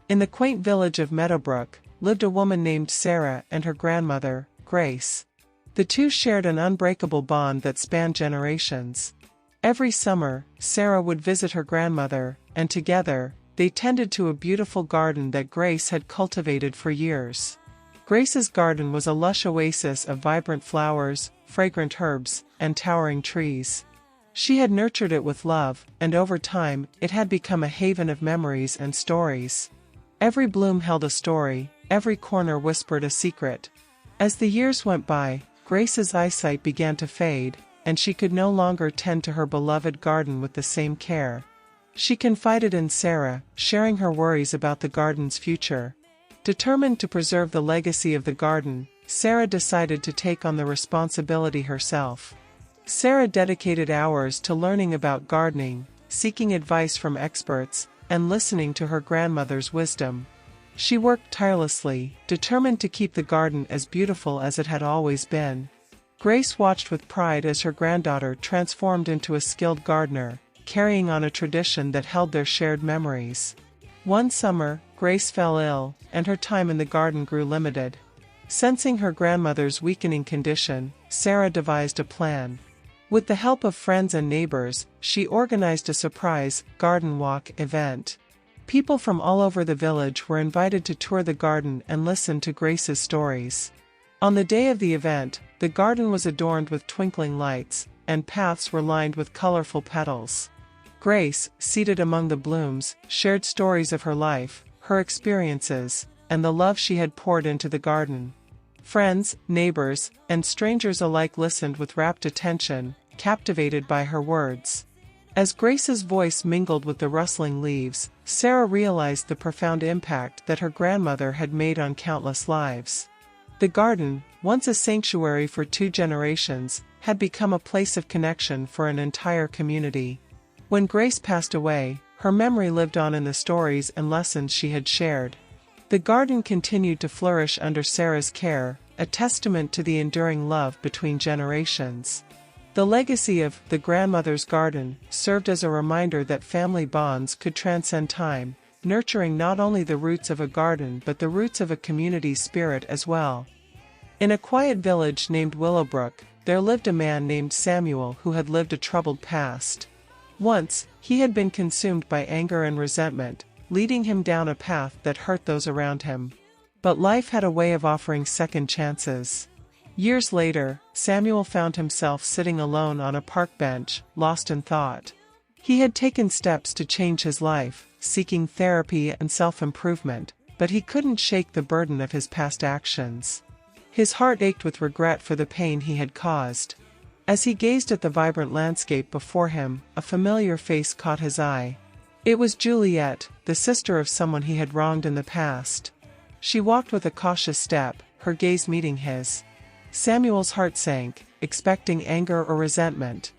In the quaint village of Meadowbrook, lived a woman named Sarah and her grandmother, Grace. The two shared an unbreakable bond that spanned generations. Every summer, Sarah would visit her grandmother, and together, they tended to a beautiful garden that Grace had cultivated for years. Grace's garden was a lush oasis of vibrant flowers, fragrant herbs, and towering trees. She had nurtured it with love, and over time, it had become a haven of memories and stories. Every bloom held a story, every corner whispered a secret. As the years went by, Grace's eyesight began to fade, and she could no longer tend to her beloved garden with the same care. She confided in Sarah, sharing her worries about the garden's future. Determined to preserve the legacy of the garden, Sarah decided to take on the responsibility herself. Sarah dedicated hours to learning about gardening, seeking advice from experts, and listening to her grandmother's wisdom. She worked tirelessly, determined to keep the garden as beautiful as it had always been. Grace watched with pride as her granddaughter transformed into a skilled gardener, carrying on a tradition that held their shared memories. One summer, Grace fell ill, and her time in the garden grew limited. Sensing her grandmother's weakening condition, Sarah devised a plan. With the help of friends and neighbors, she organized a surprise garden walk event. People from all over the village were invited to tour the garden and listen to Grace's stories. On the day of the event, the garden was adorned with twinkling lights, and paths were lined with colorful petals. Grace, seated among the blooms, shared stories of her life, her experiences, and the love she had poured into the garden. Friends, neighbors, and strangers alike listened with rapt attention, captivated by her words. As Grace's voice mingled with the rustling leaves, Sarah realized the profound impact that her grandmother had made on countless lives. The garden, once a sanctuary for 2 generations, had become a place of connection for an entire community. When Grace passed away, her memory lived on in the stories and lessons she had shared. The garden continued to flourish under Sarah's care, a testament to the enduring love between generations. The legacy of the grandmother's garden served as a reminder that family bonds could transcend time, nurturing not only the roots of a garden but the roots of a community's spirit as well. In a quiet village named Willowbrook, there lived a man named Samuel who had lived a troubled past. Once, he had been consumed by anger and resentment, leading him down a path that hurt those around him. But life had a way of offering second chances. Years later, Samuel found himself sitting alone on a park bench, lost in thought. He had taken steps to change his life, seeking therapy and self-improvement, but he couldn't shake the burden of his past actions. His heart ached with regret for the pain he had caused. As he gazed at the vibrant landscape before him, a familiar face caught his eye. It was Juliet, the sister of someone he had wronged in the past. She walked with a cautious step, her gaze meeting his. Samuel's heart sank, expecting anger or resentment.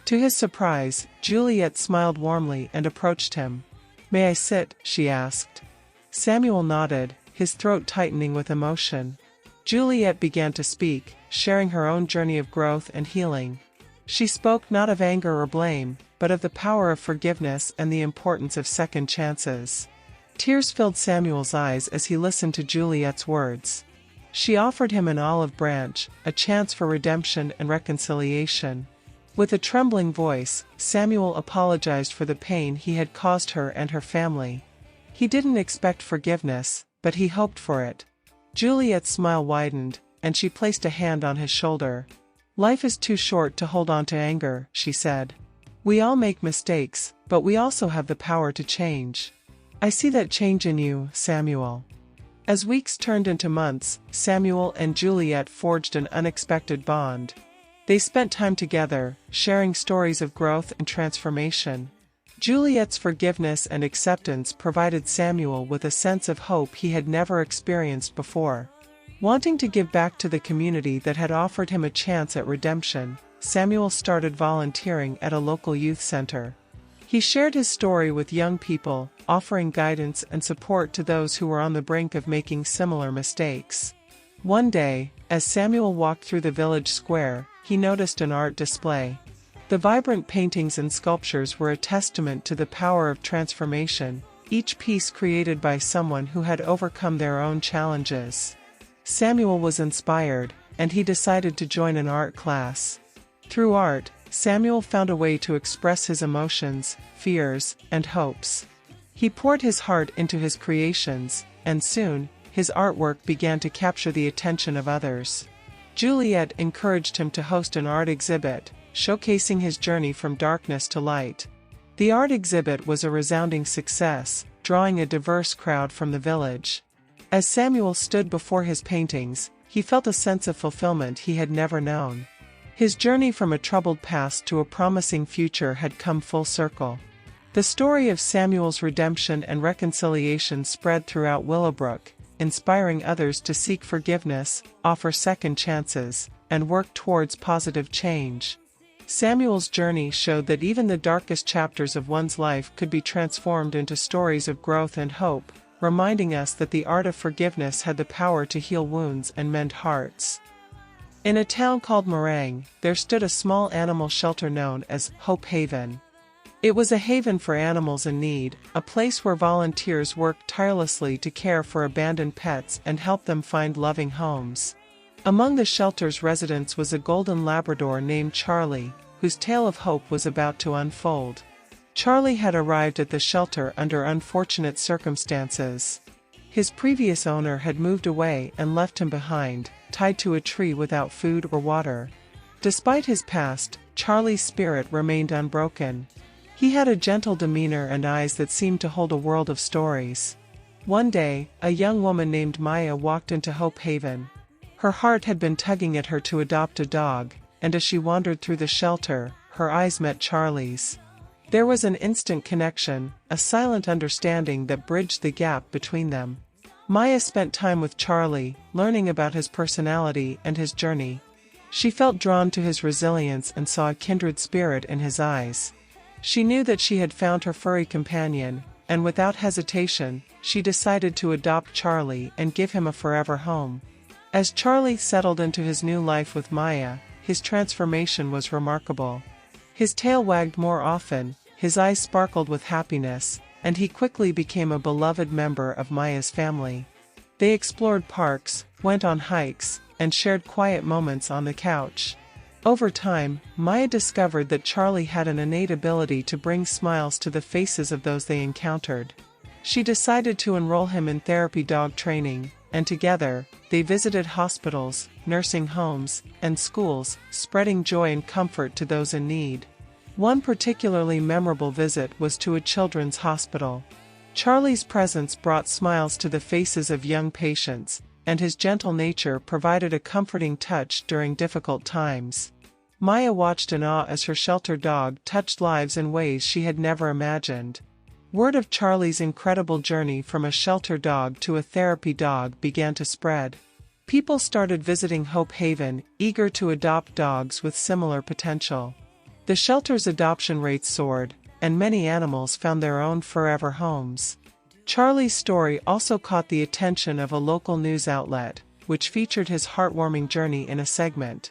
To his surprise, Juliet smiled warmly and approached him. "May I sit?" she asked. Samuel nodded, his throat tightening with emotion. Juliet began to speak, sharing her own journey of growth and healing. She spoke not of anger or blame, but of the power of forgiveness and the importance of second chances. Tears filled Samuel's eyes as he listened to Juliet's words. She offered him an olive branch, a chance for redemption and reconciliation. With a trembling voice, Samuel apologized for the pain he had caused her and her family. He didn't expect forgiveness, but he hoped for it. Juliet's smile widened, and she placed a hand on his shoulder. "Life is too short to hold on to anger," she said. "We all make mistakes, but we also have the power to change. I see that change in you, Samuel." As weeks turned into months, Samuel and Juliet forged an unexpected bond. They spent time together, sharing stories of growth and transformation. Juliet's forgiveness and acceptance provided Samuel with a sense of hope he had never experienced before. Wanting to give back to the community that had offered him a chance at redemption, Samuel started volunteering at a local youth center. He shared his story with young people, offering guidance and support to those who were on the brink of making similar mistakes. One day, as Samuel walked through the village square, he noticed an art display. The vibrant paintings and sculptures were a testament to the power of transformation, each piece created by someone who had overcome their own challenges. Samuel was inspired, and he decided to join an art class. Through art, Samuel found a way to express his emotions, fears, and hopes. He poured his heart into his creations, and soon, his artwork began to capture the attention of others. Juliet encouraged him to host an art exhibit, showcasing his journey from darkness to light. The art exhibit was a resounding success, drawing a diverse crowd from the village. As Samuel stood before his paintings, he felt a sense of fulfillment he had never known. His journey from a troubled past to a promising future had come full circle. The story of Samuel's redemption and reconciliation spread throughout Willowbrook, inspiring others to seek forgiveness, offer second chances, and work towards positive change. Samuel's journey showed that even the darkest chapters of one's life could be transformed into stories of growth and hope, reminding us that the art of forgiveness had the power to heal wounds and mend hearts. In a town called Meringue, there stood a small animal shelter known as Hope Haven. It was a haven for animals in need, a place where volunteers worked tirelessly to care for abandoned pets and help them find loving homes. Among the shelter's residents was a golden Labrador named Charlie, whose tale of hope was about to unfold. Charlie had arrived at the shelter under unfortunate circumstances. His previous owner had moved away and left him behind, tied to a tree without food or water. Despite his past, Charlie's spirit remained unbroken. He had a gentle demeanor and eyes that seemed to hold a world of stories. One day, a young woman named Maya walked into Hope Haven. Her heart had been tugging at her to adopt a dog, and as she wandered through the shelter, her eyes met Charlie's. There was an instant connection, a silent understanding that bridged the gap between them. Maya spent time with Charlie, learning about his personality and his journey. She felt drawn to his resilience and saw a kindred spirit in his eyes. She knew that she had found her furry companion, and without hesitation, she decided to adopt Charlie and give him a forever home. As Charlie settled into his new life with Maya, his transformation was remarkable. His tail wagged more often, his eyes sparkled with happiness, and he quickly became a beloved member of Maya's family. They explored parks, went on hikes, and shared quiet moments on the couch. Over time, Maya discovered that Charlie had an innate ability to bring smiles to the faces of those they encountered. She decided to enroll him in therapy dog training, and together, they visited hospitals, nursing homes, and schools, spreading joy and comfort to those in need. One particularly memorable visit was to a children's hospital. Charlie's presence brought smiles to the faces of young patients, and his gentle nature provided a comforting touch during difficult times. Maya watched in awe as her shelter dog touched lives in ways she had never imagined. Word of Charlie's incredible journey from a shelter dog to a therapy dog began to spread. People started visiting Hope Haven, eager to adopt dogs with similar potential. The shelter's adoption rates soared, and many animals found their own forever homes. Charlie's story also caught the attention of a local news outlet, which featured his heartwarming journey in a segment.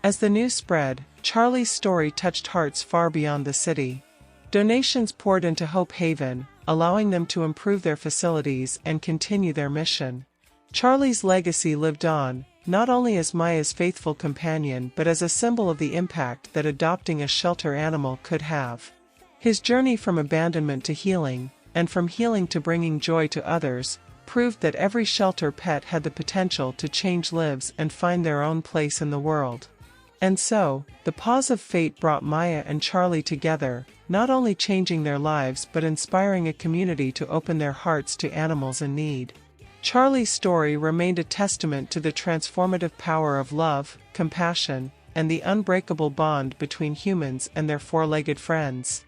As the news spread, Charlie's story touched hearts far beyond the city. Donations poured into Hope Haven, allowing them to improve their facilities and continue their mission. Charlie's legacy lived on, not only as Maya's faithful companion but as a symbol of the impact that adopting a shelter animal could have. His journey from abandonment to healing, and from healing to bringing joy to others, proved that every shelter pet had the potential to change lives and find their own place in the world. And so, the pause of fate brought Maya and Charlie together, not only changing their lives but inspiring a community to open their hearts to animals in need. Charlie's story remained a testament to the transformative power of love, compassion, and the unbreakable bond between humans and their four-legged friends.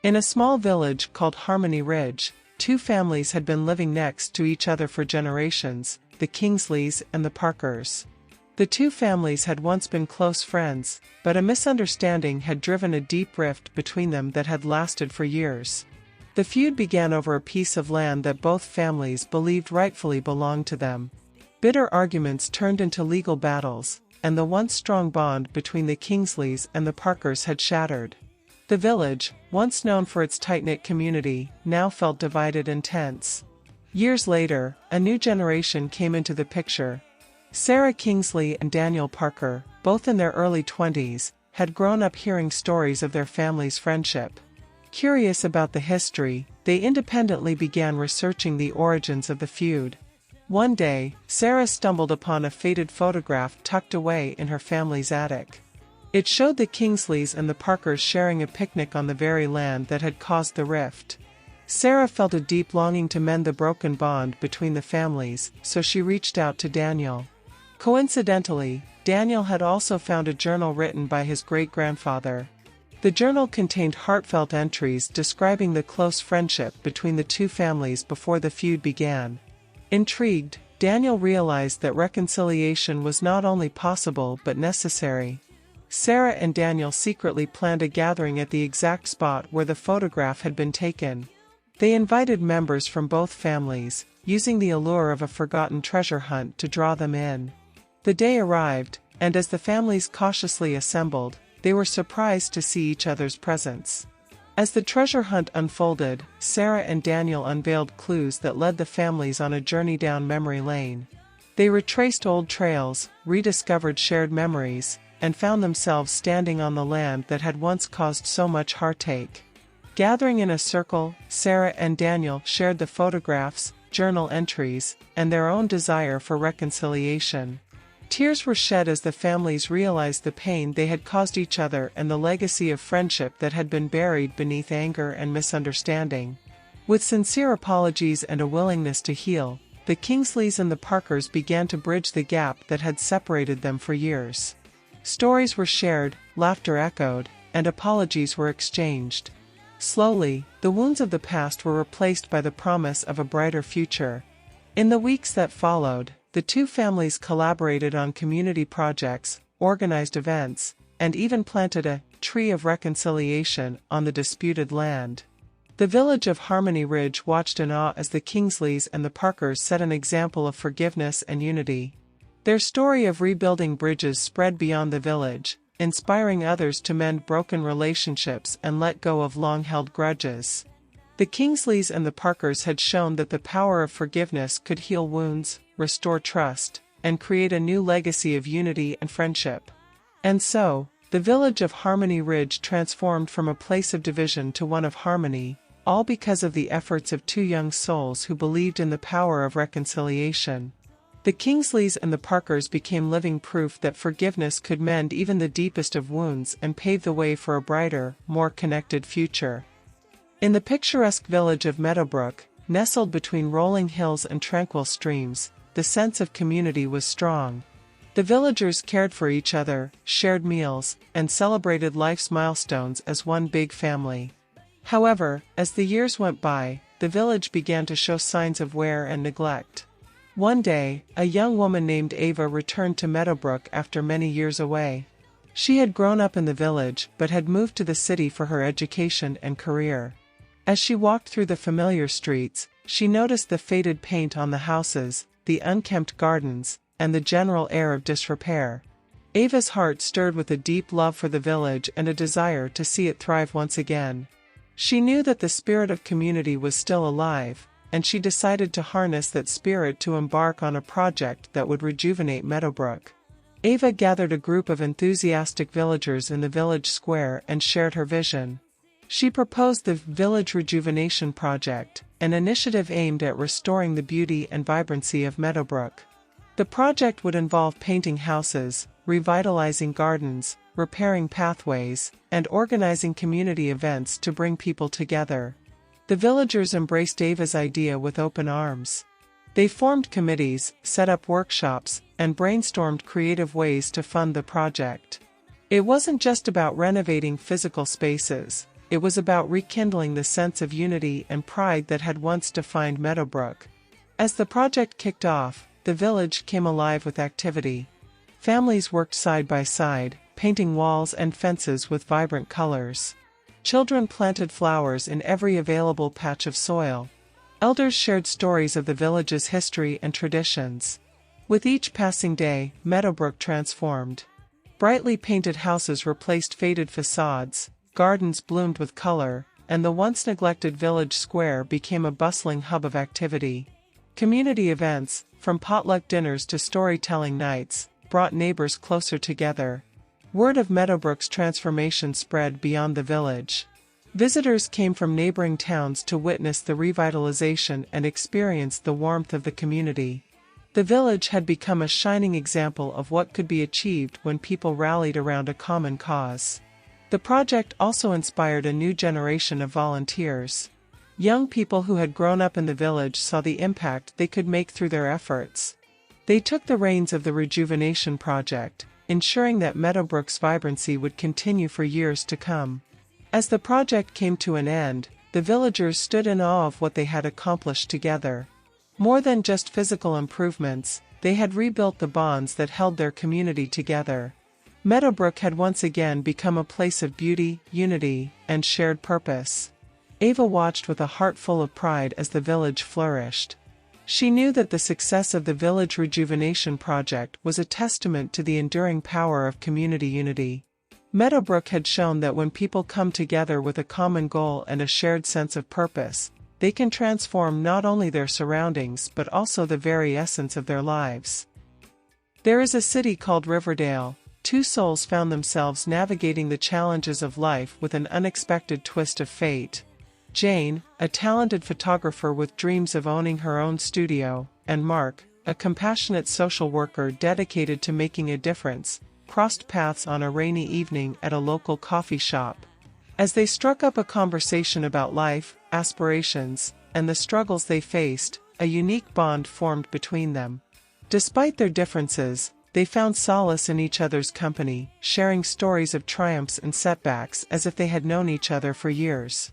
In a small village called Harmony Ridge, two families had been living next to each other for generations, the Kingsleys and the Parkers. The two families had once been close friends, but a misunderstanding had driven a deep rift between them that had lasted for years. The feud began over a piece of land that both families believed rightfully belonged to them. Bitter arguments turned into legal battles, and the once strong bond between the Kingsleys and the Parkers had shattered. The village, once known for its tight-knit community, now felt divided and tense. Years later, a new generation came into the picture. Sarah Kingsley and Daniel Parker, both in their early 20s, had grown up hearing stories of their family's friendship. Curious about the history, they independently began researching the origins of the feud. One day, Sarah stumbled upon a faded photograph tucked away in her family's attic. It showed the Kingsleys and the Parkers sharing a picnic on the very land that had caused the rift. Sarah felt a deep longing to mend the broken bond between the families, so she reached out to Daniel. Coincidentally, Daniel had also found a journal written by his great-grandfather. The journal contained heartfelt entries describing the close friendship between the two families before the feud began. Intrigued, Daniel realized that reconciliation was not only possible but necessary. Sarah and Daniel secretly planned a gathering at the exact spot where the photograph had been taken. They invited members from both families, using the allure of a forgotten treasure hunt to draw them in. The day arrived, and as the families cautiously assembled, they were surprised to see each other's presence. As the treasure hunt unfolded, Sarah and Daniel unveiled clues that led the families on a journey down memory lane. They retraced old trails, rediscovered shared memories, and found themselves standing on the land that had once caused so much heartache. Gathering in a circle, Sarah and Daniel shared the photographs, journal entries, and their own desire for reconciliation. Tears were shed as the families realized the pain they had caused each other and the legacy of friendship that had been buried beneath anger and misunderstanding. With sincere apologies and a willingness to heal, the Kingsleys and the Parkers began to bridge the gap that had separated them for years. Stories were shared, laughter echoed, and apologies were exchanged. Slowly, the wounds of the past were replaced by the promise of a brighter future. In the weeks that followed, the two families collaborated on community projects, organized events, and even planted a tree of reconciliation on the disputed land. The village of Harmony Ridge watched in awe as the Kingsleys and the Parkers set an example of forgiveness and unity. Their story of rebuilding bridges spread beyond the village, inspiring others to mend broken relationships and let go of long-held grudges. The Kingsleys and the Parkers had shown that the power of forgiveness could heal wounds, restore trust, and create a new legacy of unity and friendship. And so, the village of Harmony Ridge transformed from a place of division to one of harmony, all because of the efforts of two young souls who believed in the power of reconciliation. The Kingsleys and the Parkers became living proof that forgiveness could mend even the deepest of wounds and pave the way for a brighter, more connected future. In the picturesque village of Meadowbrook, nestled between rolling hills and tranquil streams, the sense of community was strong. The villagers cared for each other, shared meals, and celebrated life's milestones as one big family. However, as the years went by, the village began to show signs of wear and neglect. One day, a young woman named Ava returned to Meadowbrook after many years away. She had grown up in the village but had moved to the city for her education and career. As she walked through the familiar streets, she noticed the faded paint on the houses, the unkempt gardens, and the general air of disrepair. Ava's heart stirred with a deep love for the village and a desire to see it thrive once again. She knew that the spirit of community was still alive, and she decided to harness that spirit to embark on a project that would rejuvenate Meadowbrook. Ava gathered a group of enthusiastic villagers in the village square and shared her vision. She proposed the Village Rejuvenation Project, an initiative aimed at restoring the beauty and vibrancy of Meadowbrook. The project would involve painting houses, revitalizing gardens, repairing pathways, and organizing community events to bring people together. The villagers embraced Ava's idea with open arms. They formed committees, set up workshops, and brainstormed creative ways to fund the project. It wasn't just about renovating physical spaces, it was about rekindling the sense of unity and pride that had once defined Meadowbrook. As the project kicked off, the village came alive with activity. Families worked side by side, painting walls and fences with vibrant colors. Children planted flowers in every available patch of soil. Elders shared stories of the village's history and traditions. With each passing day, Meadowbrook transformed. Brightly painted houses replaced faded facades, gardens bloomed with color, and the once neglected village square became a bustling hub of activity. Community events, from potluck dinners to storytelling nights, brought neighbors closer together. Word of Meadowbrook's transformation spread beyond the village. Visitors came from neighboring towns to witness the revitalization and experience the warmth of the community. The village had become a shining example of what could be achieved when people rallied around a common cause. The project also inspired a new generation of volunteers. Young people who had grown up in the village saw the impact they could make through their efforts. They took the reins of the rejuvenation project, ensuring that Meadowbrook's vibrancy would continue for years to come. As the project came to an end, the villagers stood in awe of what they had accomplished together. More than just physical improvements, they had rebuilt the bonds that held their community together. Meadowbrook had once again become a place of beauty, unity, and shared purpose. Ava watched with a heart full of pride as the village flourished. She knew that the success of the village rejuvenation project was a testament to the enduring power of community unity. Meadowbrook had shown that when people come together with a common goal and a shared sense of purpose, they can transform not only their surroundings but also the very essence of their lives. There is a city called Riverdale. Two souls found themselves navigating the challenges of life with an unexpected twist of fate. Jane, a talented photographer with dreams of owning her own studio, and Mark, a compassionate social worker dedicated to making a difference, crossed paths on a rainy evening at a local coffee shop. As they struck up a conversation about life, aspirations, and the struggles they faced, a unique bond formed between them. Despite their differences, they found solace in each other's company, sharing stories of triumphs and setbacks as if they had known each other for years.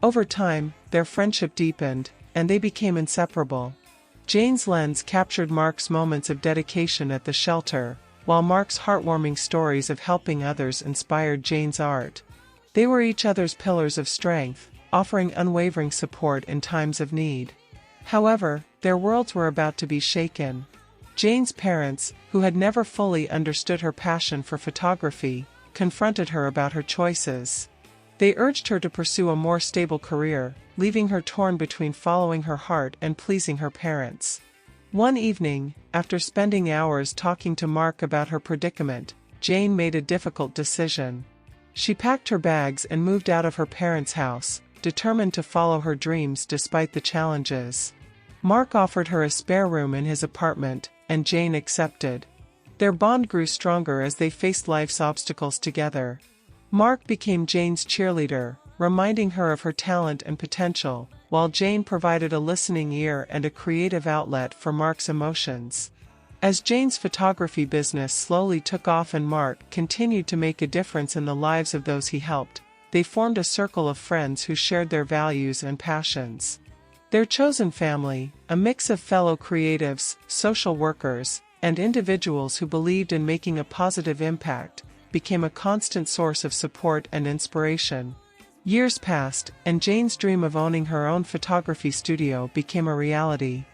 Over time, their friendship deepened, and they became inseparable. Jane's lens captured Mark's moments of dedication at the shelter, while Mark's heartwarming stories of helping others inspired Jane's art. They were each other's pillars of strength, offering unwavering support in times of need. However, their worlds were about to be shaken. Jane's parents, who had never fully understood her passion for photography, confronted her about her choices. They urged her to pursue a more stable career, leaving her torn between following her heart and pleasing her parents. One evening, after spending hours talking to Mark about her predicament, Jane made a difficult decision. She packed her bags and moved out of her parents' house, determined to follow her dreams despite the challenges. Mark offered her a spare room in his apartment, and Jane accepted. Their bond grew stronger as they faced life's obstacles together. Mark became Jane's cheerleader, reminding her of her talent and potential, while Jane provided a listening ear and a creative outlet for Mark's emotions. As Jane's photography business slowly took off and Mark continued to make a difference in the lives of those he helped, they formed a circle of friends who shared their values and passions. Their chosen family, a mix of fellow creatives, social workers, and individuals who believed in making a positive impact, became a constant source of support and inspiration. Years passed, and Jane's dream of owning her own photography studio became a reality.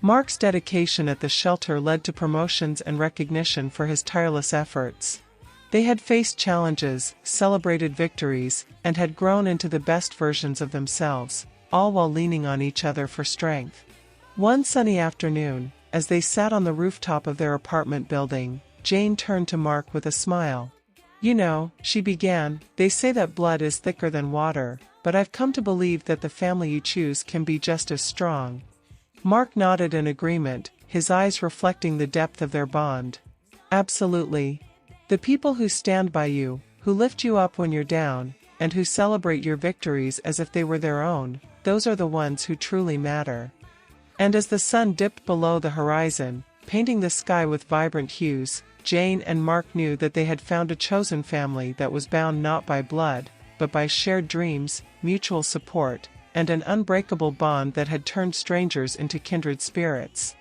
Mark's dedication at the shelter led to promotions and recognition for his tireless efforts. They had faced challenges, celebrated victories, and had grown into the best versions of themselves, all while leaning on each other for strength. One sunny afternoon, as they sat on the rooftop of their apartment building, Jane turned to Mark with a smile. "You know," she began, "they say that blood is thicker than water, but I've come to believe that the family you choose can be just as strong." Mark nodded in agreement, his eyes reflecting the depth of their bond. "Absolutely. The people who stand by you, who lift you up when you're down, and who celebrate your victories as if they were their own, those are the ones who truly matter." And as the sun dipped below the horizon, painting the sky with vibrant hues, Jane and Mark knew that they had found a chosen family that was bound not by blood, but by shared dreams, mutual support, and an unbreakable bond that had turned strangers into kindred spirits.